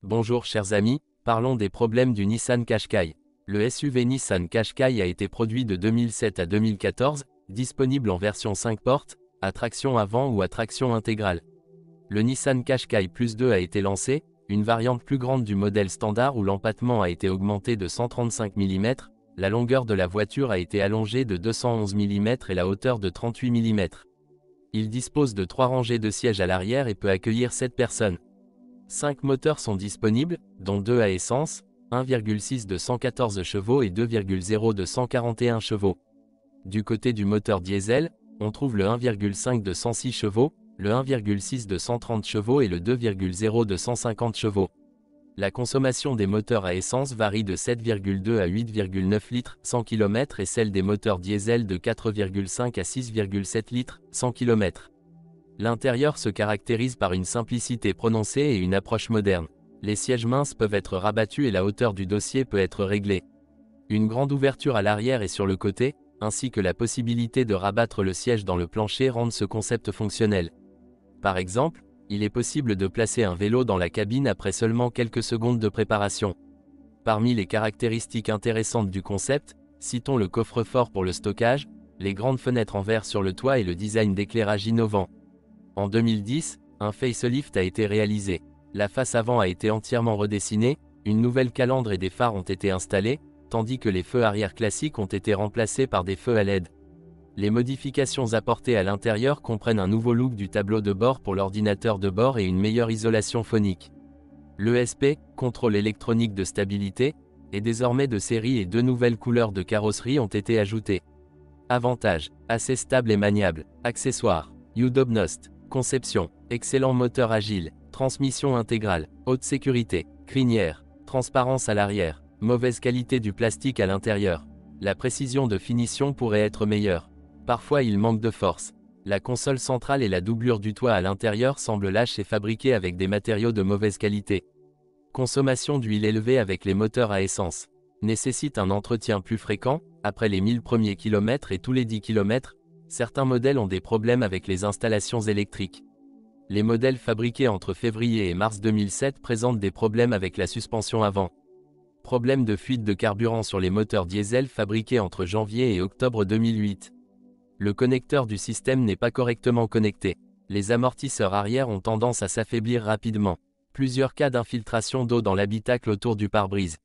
Bonjour chers amis, parlons des problèmes du Nissan Qashqai. Le SUV Nissan Qashqai a été produit de 2007 à 2014, disponible en version 5 portes, à traction avant ou à traction intégrale. Le Nissan Qashqai Plus 2 a été lancé, une variante plus grande du modèle standard où l'empattement a été augmenté de 135 mm, la longueur de la voiture a été allongée de 211 mm et la hauteur de 38 mm. Il dispose de 3 rangées de sièges à l'arrière et peut accueillir 7 personnes. 5 moteurs sont disponibles, dont 2 à essence, 1,6 de 114 chevaux et 2,0 de 141 chevaux. Du côté du moteur diesel, on trouve le 1,5 de 106 chevaux, le 1,6 de 130 chevaux et le 2,0 de 150 chevaux. La consommation des moteurs à essence varie de 7,2 à 8,9 litres 100 km et celle des moteurs diesel de 4,5 à 6,7 litres 100 km. L'intérieur se caractérise par une simplicité prononcée et une approche moderne. Les sièges minces peuvent être rabattus et la hauteur du dossier peut être réglée. Une grande ouverture à l'arrière et sur le côté, ainsi que la possibilité de rabattre le siège dans le plancher rendent ce concept fonctionnel. Par exemple, il est possible de placer un vélo dans la cabine après seulement quelques secondes de préparation. Parmi les caractéristiques intéressantes du concept, citons le coffre-fort pour le stockage, les grandes fenêtres en verre sur le toit et le design d'éclairage innovant. En 2010, un facelift a été réalisé. La face avant a été entièrement redessinée, une nouvelle calandre et des phares ont été installés, tandis que les feux arrière classiques ont été remplacés par des feux à LED. Les modifications apportées à l'intérieur comprennent un nouveau look du tableau de bord pour l'ordinateur de bord et une meilleure isolation phonique. L'ESP, contrôle électronique de stabilité, est désormais de série et 2 nouvelles couleurs de carrosserie ont été ajoutées. Avantages, assez stable et maniable. Accessoires, Udobnost. Conception, excellent moteur agile, transmission intégrale, haute sécurité, crinière, transparence à l'arrière, mauvaise qualité du plastique à l'intérieur. La précision de finition pourrait être meilleure. Parfois il manque de force. La console centrale et la doublure du toit à l'intérieur semblent lâches et fabriquées avec des matériaux de mauvaise qualité. Consommation d'huile élevée avec les moteurs à essence. Nécessite un entretien plus fréquent, après les 1000 premiers kilomètres et tous les 10 km. Certains modèles ont des problèmes avec les installations électriques. Les modèles fabriqués entre février et mars 2007 présentent des problèmes avec la suspension avant. Problème de fuite de carburant sur les moteurs diesel fabriqués entre janvier et octobre 2008. Le connecteur du système n'est pas correctement connecté. Les amortisseurs arrière ont tendance à s'affaiblir rapidement. Plusieurs cas d'infiltration d'eau dans l'habitacle autour du pare-brise.